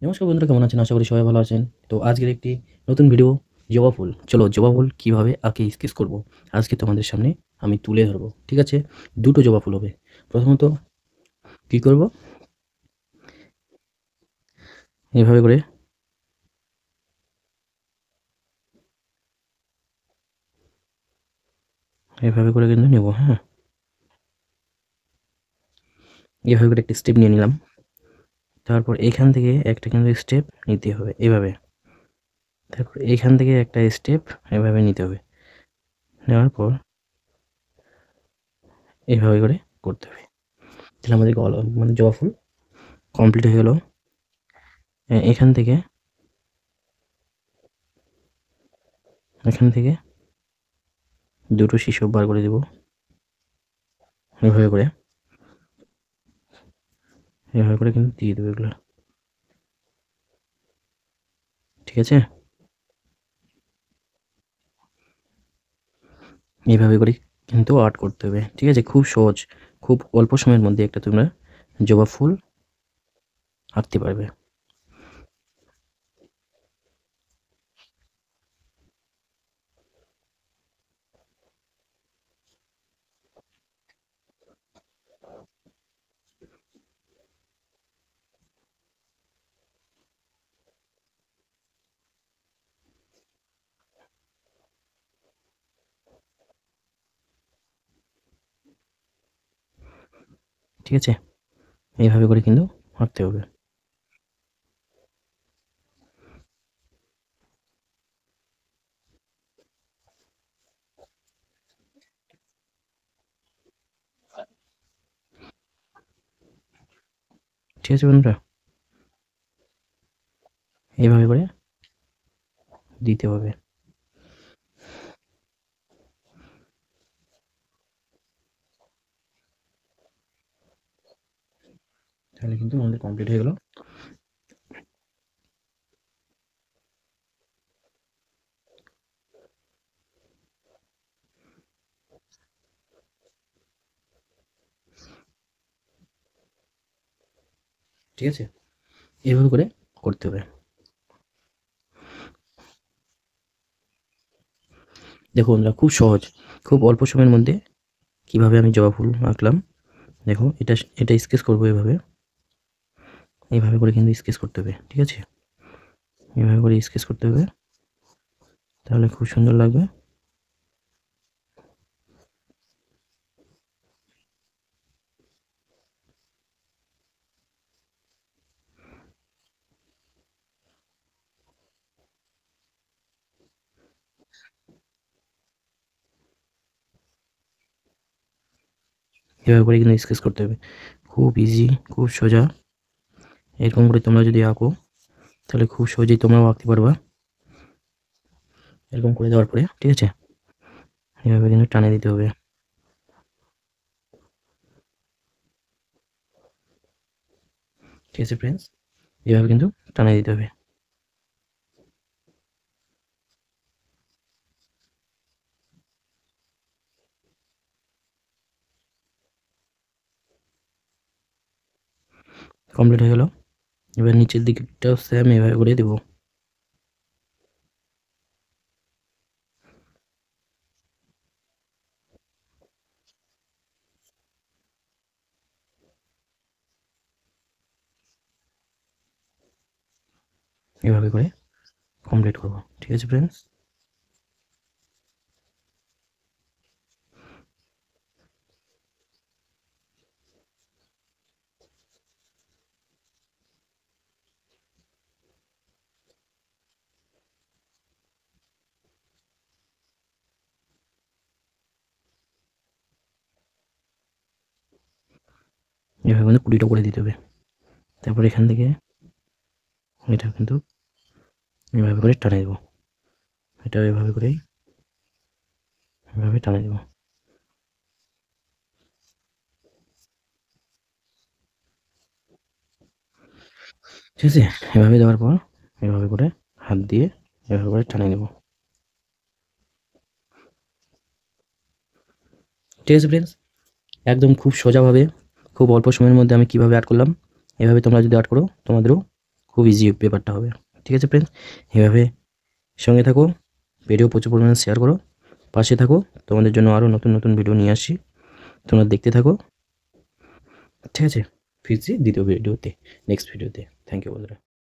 নমস্কার বন্ধুরা, কেমন আছেন? আশা করি সবাই ভালো আছেন। তো আজকের একটি নতুন ভিডিও, জবা ফুল। চলো জবা ফুল কীভাবে আঁকে স্কেচ করব, আজকে তোমাদের সামনে আমি তুলে ধরবো। ঠিক আছে? দুটো জবা ফুল হবে। প্রথমত কী করব, এভাবে করে কিন্তু নেব। হ্যাঁ, এভাবে করে একটা স্টেপ নিয়ে নিলাম। তারপর এখান থেকে একটা কিন্তু স্টেপ নিতে হবে এভাবে। তারপর এখান থেকে একটা স্টেপ এভাবে নিতে হবে। নেওয়ার পর এভাবে করে করতে হবে। তাহলে আমাদের মানে জবা ফুল কমপ্লিট হয়ে গেল। এখান থেকে দুটো শিশু বার করে দেব এভাবে করে। এভাবে করে কিন্তু দিয়ে দেবো এগুলো। ঠিক আছে? এইভাবে করে কিন্তু আর্ট করতে হবে। ঠিক আছে? খুব সহজ, খুব অল্প সময়ের মধ্যে একটা তোমরা জবা ফুল আঁকতে পারবে। ঠিক আছে? এইভাবে করে কিন্তু আঁকতে হবে। ঠিক আছে বন্ধুরা? এইভাবে করে দিতে হবে। তাহলে কিন্তু আমাদের কমপ্লিট হয়ে গেল। ঠিক আছে? এভাবে করে করতে হবে। দেখো বন্ধুরা, খুব সহজ, খুব অল্প সময়ের মধ্যে কিভাবে আমি জবা ফুল আঁকলাম। দেখো, এটা স্কেচ করবো এভাবে। এইভাবে করে কিন্তু স্কেচ করতে হবে। ঠিক আছে? এভাবে করে স্কেচ করতে হবে, তাহলে খুব সুন্দর লাগবে। এভাবে করে কিন্তু স্কেচ করতে হবে। খুব ইজি, খুব সোজা। এরকম করে তোমরা যদি আঁকো তাহলে খুব সহজেই তোমরাও আঁকতে পারবা। এরকম করে দেওয়ার পরে ঠিক আছে, এভাবে কিন্তু টানে দিতে হবে। ঠিক আছে ফ্রেন্ডস, এভাবে কিন্তু টানে দিতে হবে। কমপ্লিট হয়ে গেল। এবার নিচের দিকটাও সেম এভাবে করে দেবো। এভাবে করে কমপ্লিট করবো। ঠিক আছে ফ্রেন্ডস? এভাবে কিন্তু কুড়িটা করে দিতে হবে। তারপর এখান থেকে এটা কিন্তু এভাবে করে টানে দেবো। এটা এভাবে করেই এভাবে টানে দেবো। ঠিক আছে? এভাবে দেওয়ার পর এভাবে করে হাত দিয়ে এভাবে করে টানে দেবো। ঠিক আছে ফ্রেন্ডস, একদম খুব সোজাভাবে, খুব অল্প সময়ের মধ্যে আমি কিভাবে আর্ট করলাম, এভাবে তোমরা যদি আর্ট করো তোমাদেরও খুব ইজি ব্যাপারটা হবে। ঠিক আছে ফ্রেন্ডস, এভাবে সঙ্গে থাকো, ভিডিও প্রচুর পরিমাণে শেয়ার করো, পাশে থাকো, তোমাদের জন্য আরও নতুন নতুন ভিডিও নিয়ে আসি, তোমরা দেখতে থাকো। ঠিক আছে, ফিরছি দ্বিতীয় ভিডিওতে, নেক্সট ভিডিওতে। থ্যাংক ইউ বন্ধুরা।